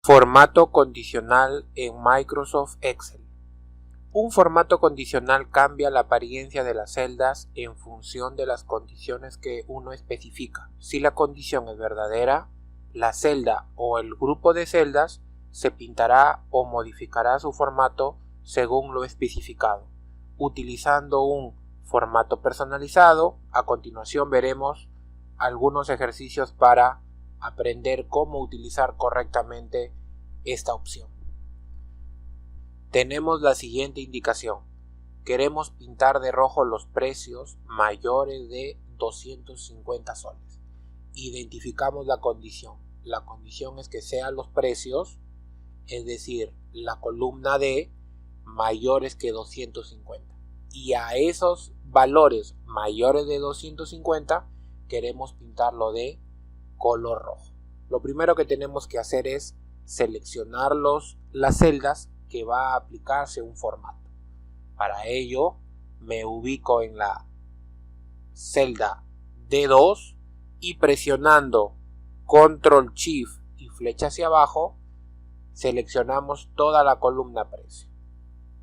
Formato condicional en Microsoft Excel. Un formato condicional cambia la apariencia de las celdas en función de las condiciones que uno especifica. Si la condición es verdadera, la celda o el grupo de celdas se pintará o modificará su formato según lo especificado, utilizando un formato personalizado. A continuación veremos algunos ejercicios para aprender cómo utilizar correctamente esta opción. Tenemos la siguiente indicación. Queremos pintar de rojo los precios mayores de 250 soles. Identificamos la condición. La condición es que sean los precios, es decir, la columna D, mayores que 250. Y a esos valores mayores de 250 queremos pintarlo de color rojo. Lo primero que tenemos que hacer es seleccionar las celdas que va a aplicarse un formato. Para ello me ubico en la celda D2 y presionando Control Shift y flecha hacia abajo seleccionamos toda la columna precio.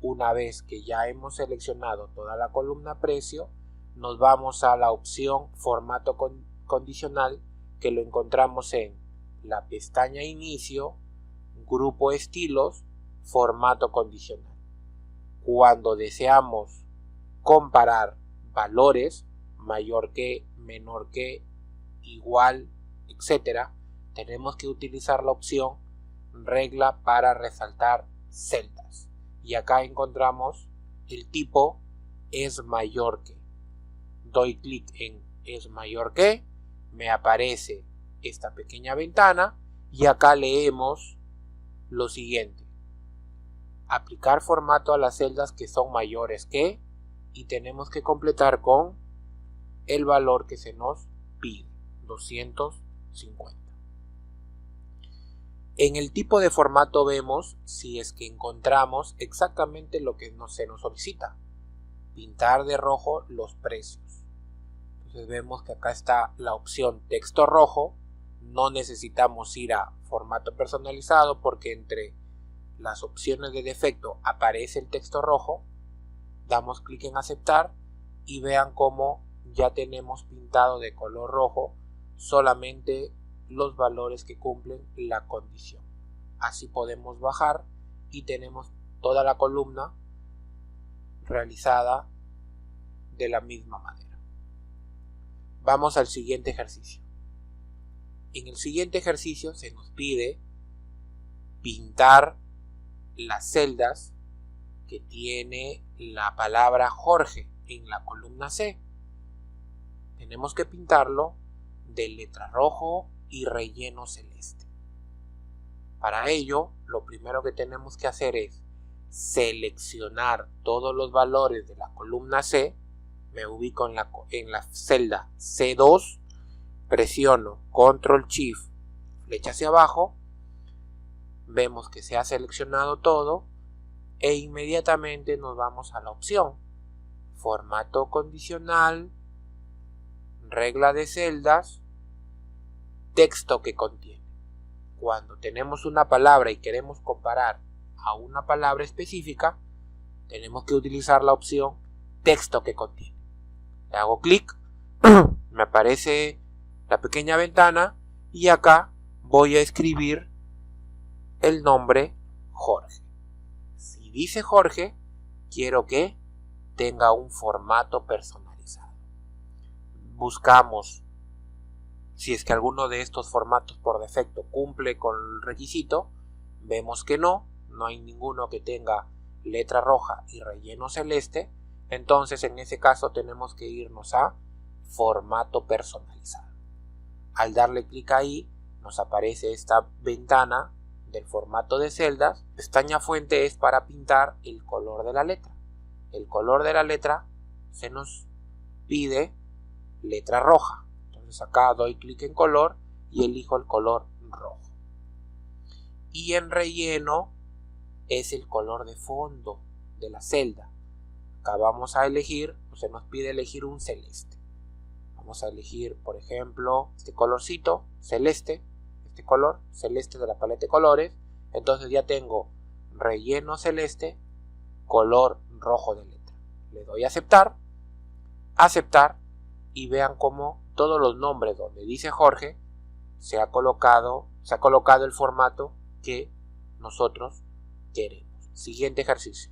Una vez que ya hemos seleccionado toda la columna precio, nos vamos a la opción formato condicional, que lo encontramos en la pestaña inicio, grupo estilos, formato condicional. Cuando deseamos comparar valores, mayor que, menor que, igual, etc., tenemos que utilizar la opción regla para resaltar celdas. Y acá encontramos el tipo es mayor que. Doy clic en es mayor que, me aparece esta pequeña ventana y acá leemos lo siguiente: aplicar formato a las celdas que son mayores que, y tenemos que completar con el valor que se nos pide, 250. En el tipo de formato vemos si es que encontramos exactamente lo que se nos solicita: pintar de rojo los precios. Entonces vemos que acá está la opción texto rojo. No necesitamos ir a formato personalizado porque entre las opciones de defecto aparece el texto rojo. Damos clic en aceptar y vean cómo ya tenemos pintado de color rojo solamente los valores que cumplen la condición. Así podemos bajar y tenemos toda la columna realizada de la misma manera. Vamos al siguiente ejercicio. En el siguiente ejercicio se nos pide pintar las celdas que tiene la palabra Jorge en la columna C. Tenemos que pintarlo de letra rojo y relleno celeste. Para ello, lo primero que tenemos que hacer es seleccionar todos los valores de la columna C. Me ubico en la celda C2, presiono Control Shift, flecha hacia abajo, vemos que se ha seleccionado todo e inmediatamente nos vamos a la opción formato condicional, regla de celdas, texto que contiene. Cuando tenemos una palabra y queremos comparar a una palabra específica, tenemos que utilizar la opción texto que contiene. Le hago clic, me aparece la pequeña ventana y acá voy a escribir el nombre Jorge. Si dice Jorge, quiero que tenga un formato personalizado. Buscamos si es que alguno de estos formatos por defecto cumple con el requisito. Vemos que no hay ninguno que tenga letra roja y relleno celeste. Entonces en ese caso tenemos que irnos a formato personalizado. Al darle clic ahí nos aparece esta ventana del formato de celdas. Pestaña fuente es para pintar el color de la letra. El color de la letra se nos pide letra roja. Entonces acá doy clic en color y elijo el color rojo. Y en relleno es el color de fondo de la celda. Acá vamos a elegir, se nos pide elegir un celeste. Vamos a elegir, por ejemplo, este colorcito celeste, este color celeste de la paleta de colores, Entonces ya tengo relleno celeste, color rojo de letra. Le doy a aceptar, aceptar, y vean cómo todos los nombres donde dice Jorge se ha colocado el formato que nosotros queremos. Siguiente ejercicio.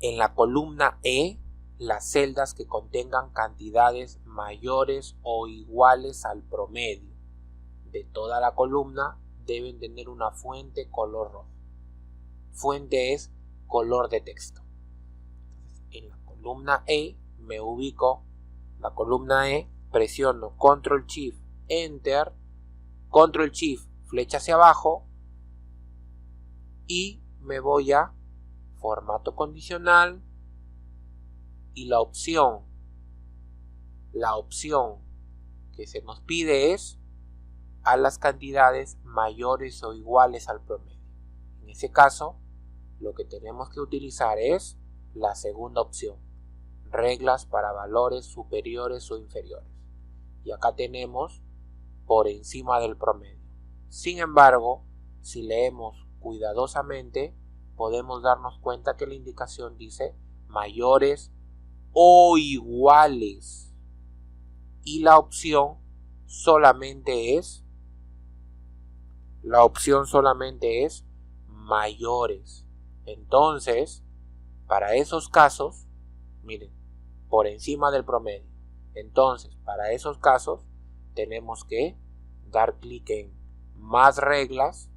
En la columna E, las celdas que contengan cantidades mayores o iguales al promedio de toda la columna deben tener una fuente color rojo. Fuente es color de texto. En la columna E me ubico, la columna E, presiono Control Shift Enter, Control Shift flecha hacia abajo y me voy a formato condicional y la opción que se nos pide es a las cantidades mayores o iguales al promedio. En ese caso, lo que tenemos que utilizar es la segunda opción, reglas para valores superiores o inferiores. Y acá tenemos por encima del promedio. Sin embargo, si leemos cuidadosamente, podemos darnos cuenta que la indicación dice mayores o iguales. Y la opción solamente es mayores. Entonces, para esos casos, miren, por encima del promedio. Entonces, para esos casos, tenemos que dar clic en más reglas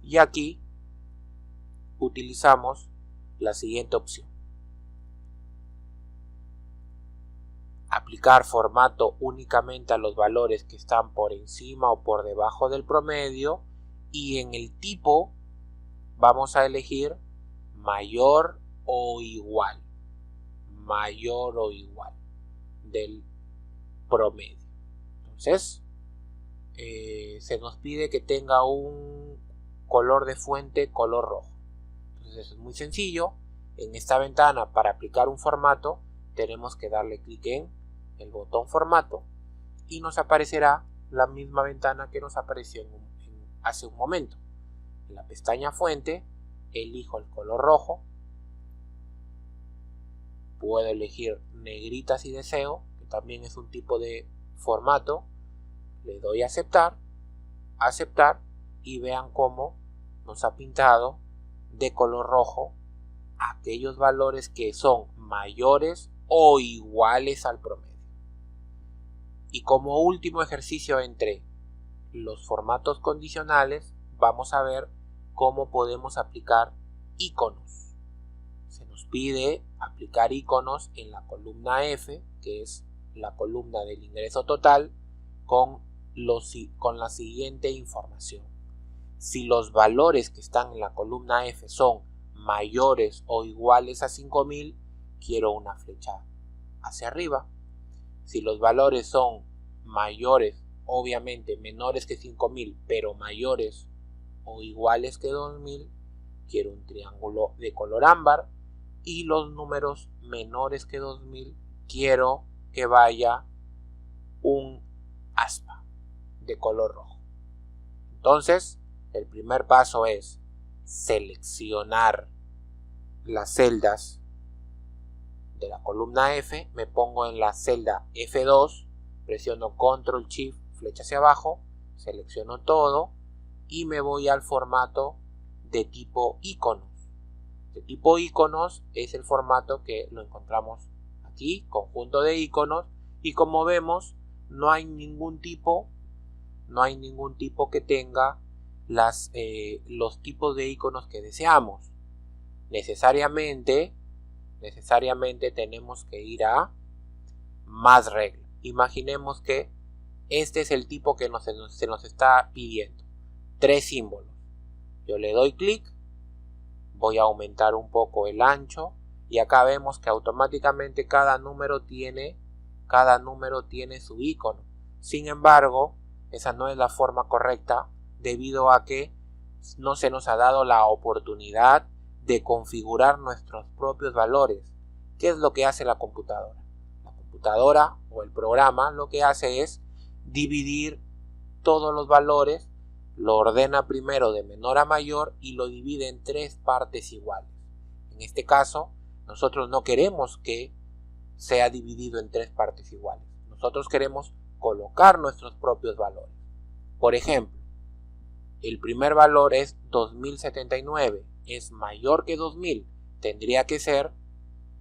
y aquí utilizamos la siguiente opción. Aplicar formato únicamente a los valores que están por encima o por debajo del promedio, y en el tipo vamos a elegir mayor o igual del promedio. Entonces se nos pide que tenga un color de fuente color rojo. Entonces es muy sencillo. En esta ventana, para aplicar un formato, tenemos que darle clic en el botón formato y nos aparecerá la misma ventana que nos apareció hace un momento. En la pestaña fuente elijo el color rojo, puedo elegir negrita si deseo, que también es un tipo de formato. Le doy a aceptar, y vean cómo nos ha pintado de color rojo aquellos valores que son mayores o iguales al promedio. Y como último ejercicio entre los formatos condicionales, vamos a ver cómo podemos aplicar iconos. Se nos pide aplicar iconos en la columna F, que es la columna del ingreso total, con la siguiente información. Si los valores que están en la columna F son mayores o iguales a 5000, quiero una flecha hacia arriba. Si los valores son mayores, obviamente menores que 5000, pero mayores o iguales que 2000, quiero un triángulo de color ámbar. Y los números menores que 2000, quiero que vaya un aspa de color rojo. Entonces, el primer paso es seleccionar las celdas de la columna F, me pongo en la celda F2, presiono Control Shift flecha hacia abajo, selecciono todo y me voy al formato de tipo iconos. De tipo iconos es el formato que lo encontramos aquí, conjunto de iconos, y como vemos no hay ningún tipo que tenga los tipos de iconos que deseamos. Necesariamente tenemos que ir a más reglas. Imaginemos que este es el tipo que se nos está pidiendo. 3 símbolos. Yo le doy clic, voy a aumentar un poco el ancho y acá vemos que automáticamente cada número tiene su icono. Sin embargo, esa no es la forma correcta debido a que no se nos ha dado la oportunidad de configurar nuestros propios valores. ¿Qué es lo que hace la computadora? La computadora o el programa lo que hace es dividir todos los valores, lo ordena primero de menor a mayor y lo divide en 3 partes iguales. En este caso, nosotros no queremos que sea dividido en 3 partes iguales. Nosotros queremos colocar nuestros propios valores. Por ejemplo, el primer valor es 2079, es mayor que 2000, tendría que ser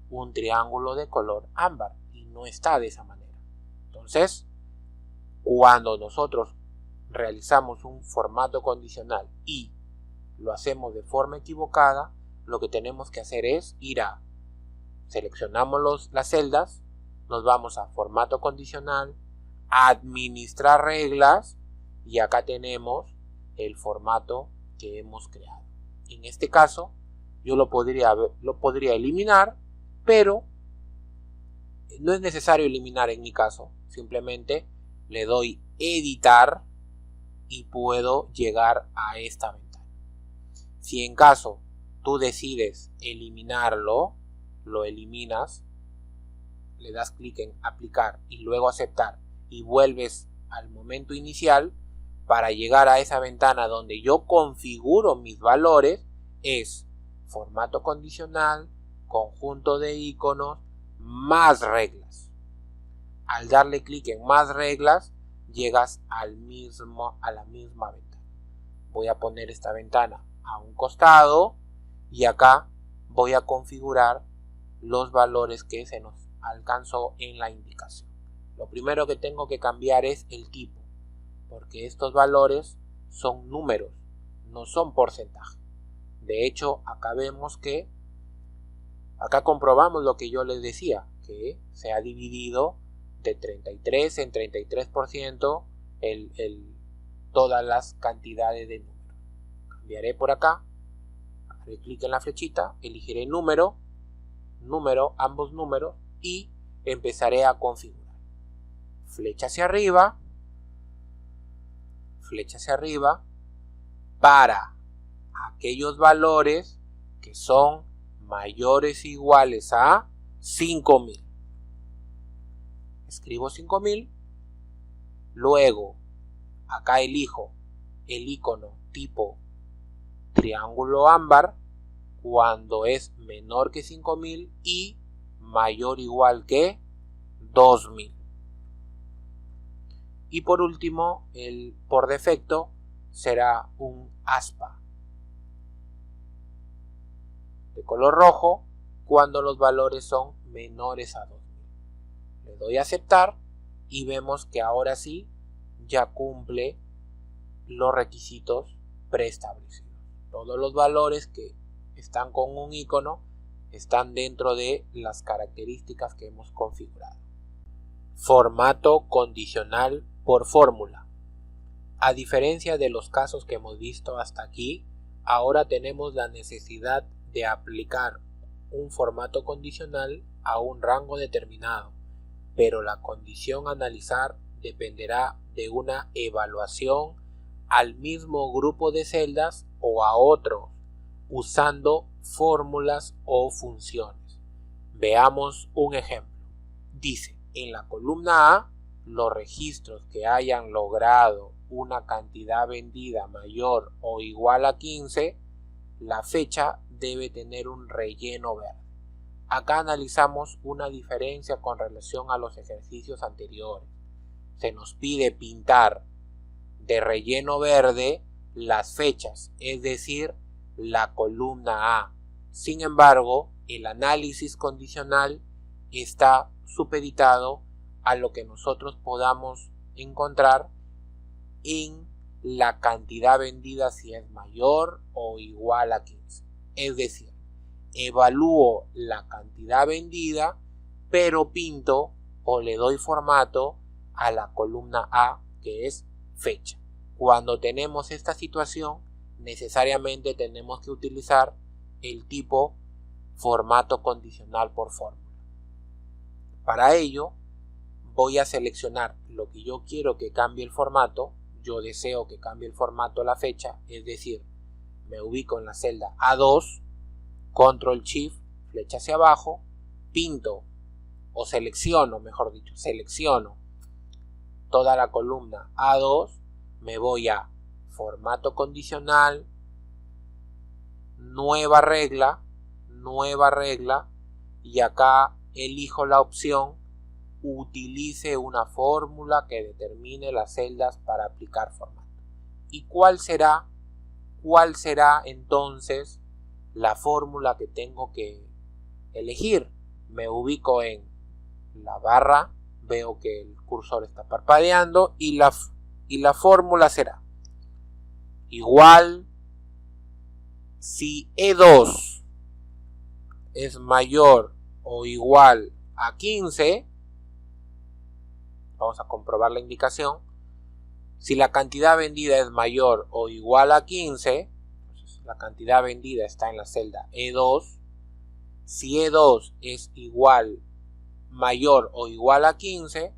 un triángulo de color ámbar y no está de esa manera. Entonces, cuando nosotros realizamos un formato condicional y lo hacemos de forma equivocada, lo que tenemos que hacer es seleccionamos las celdas, nos vamos a formato condicional, administrar reglas y acá tenemos el formato que hemos creado. En este caso yo lo podría eliminar, pero no es necesario eliminar en mi caso, simplemente le doy editar y puedo llegar a esta ventana. Si en caso tú decides eliminarlo, lo eliminas, le das clic en aplicar y luego aceptar y vuelves al momento inicial para llegar a esa ventana donde yo configuro mis valores. Es formato condicional, conjunto de iconos, más reglas. Al darle clic en más reglas llegas a la misma ventana. Voy a poner esta ventana a un costado y acá voy a configurar los valores que se nos alcanzó en la indicación. Lo primero que tengo que cambiar es el tipo, porque estos valores son números, no son porcentaje. De hecho, acá vemos que acá comprobamos lo que yo les decía, que se ha dividido de 33 en 33% todas las cantidades de números. Cambiaré por acá, haré clic en la flechita, elegiré número, ambos números y empezaré a configurar. Flecha hacia arriba para aquellos valores que son mayores o iguales a 5000. Escribo 5000, luego acá elijo el icono tipo triángulo ámbar cuando es menor que 5000 y mayor o igual que 2000. Y por último, por defecto será un aspa de color rojo cuando los valores son menores a 2000. Le doy a aceptar y vemos que ahora sí ya cumple los requisitos preestablecidos. Todos los valores que están con un icono están dentro de las características que hemos configurado. Formato condicional por fórmula. A diferencia de los casos que hemos visto hasta aquí, ahora tenemos la necesidad de aplicar un formato condicional a un rango determinado, pero la condición a analizar dependerá de una evaluación al mismo grupo de celdas o a otro, usando fórmulas o funciones. Veamos un ejemplo. Dice, en la columna A, los registros que hayan logrado una cantidad vendida mayor o igual a 15, la fecha debe tener un relleno verde. Acá analizamos una diferencia con relación a los ejercicios anteriores. Se nos pide pintar de relleno verde las fechas, es decir, la columna A. Sin embargo, el análisis condicional está supeditado a lo que nosotros podamos encontrar en la cantidad vendida si es mayor o igual a 15. Es decir, evalúo la cantidad vendida, pero pinto o le doy formato a la columna A, que es fecha. Cuando tenemos esta situación, necesariamente tenemos que utilizar el tipo formato condicional por fórmula. Para ello, voy a seleccionar lo que yo quiero que cambie el formato. Yo deseo que cambie el formato a la fecha, es decir, me ubico en la celda A2, Control Shift, flecha hacia abajo, pinto o selecciono toda la columna A2, me voy a formato condicional, nueva regla, y acá elijo la opción utilice una fórmula que determine las celdas para aplicar formato. ¿Y cuál será entonces la fórmula que tengo que elegir? Me ubico en la barra, veo que el cursor está parpadeando y la fórmula será igual si E2 es mayor o igual a 15, vamos a comprobar la indicación. Si la cantidad vendida es mayor o igual a 15, entonces la cantidad vendida está en la celda E2. Si E2 es mayor o igual a 15,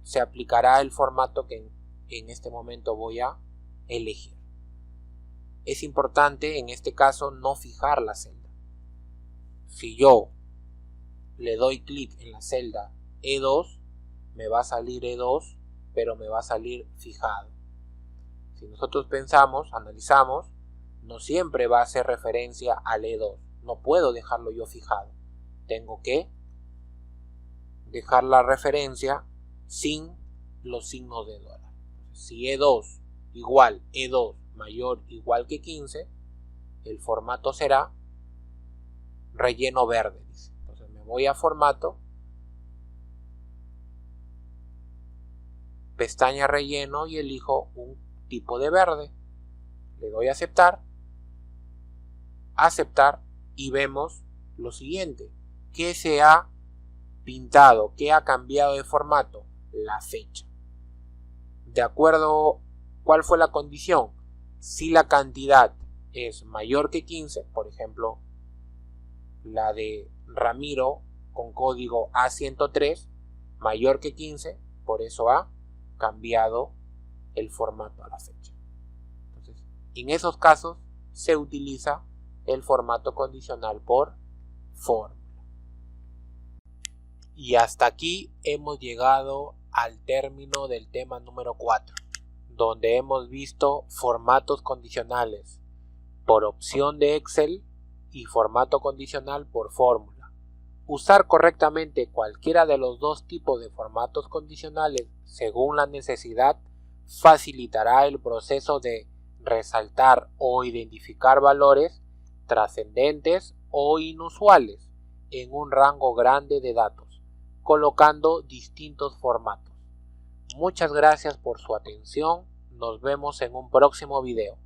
se aplicará el formato que en este momento voy a elegir. Es importante en este caso no fijar la celda. Si yo le doy clic en la celda E2, me va a salir E2, pero me va a salir fijado. Si nosotros analizamos, no siempre va a hacer referencia al E2. No puedo dejarlo yo fijado. Tengo que dejar la referencia sin los signos de dólar. Si E2 mayor o igual que 15, el formato será relleno verde. Entonces me voy a formato, pestaña relleno y elijo un tipo de verde. Le doy a aceptar y vemos lo siguiente: ¿qué se ha pintado? ¿Qué ha cambiado de formato? La fecha. De acuerdo, ¿cuál fue la condición? Si la cantidad es mayor que 15, por ejemplo, la de Ramiro con código A103, mayor que 15, por eso ha cambiado el formato a la fecha. Entonces, en esos casos se utiliza el formato condicional por fórmula. Y hasta aquí hemos llegado al término del tema número 4, donde hemos visto formatos condicionales por opción de Excel y formato condicional por fórmula. Usar correctamente cualquiera de los dos tipos de formatos condicionales según la necesidad facilitará el proceso de resaltar o identificar valores trascendentes o inusuales en un rango grande de datos, colocando distintos formatos. Muchas gracias por su atención. Nos vemos en un próximo video.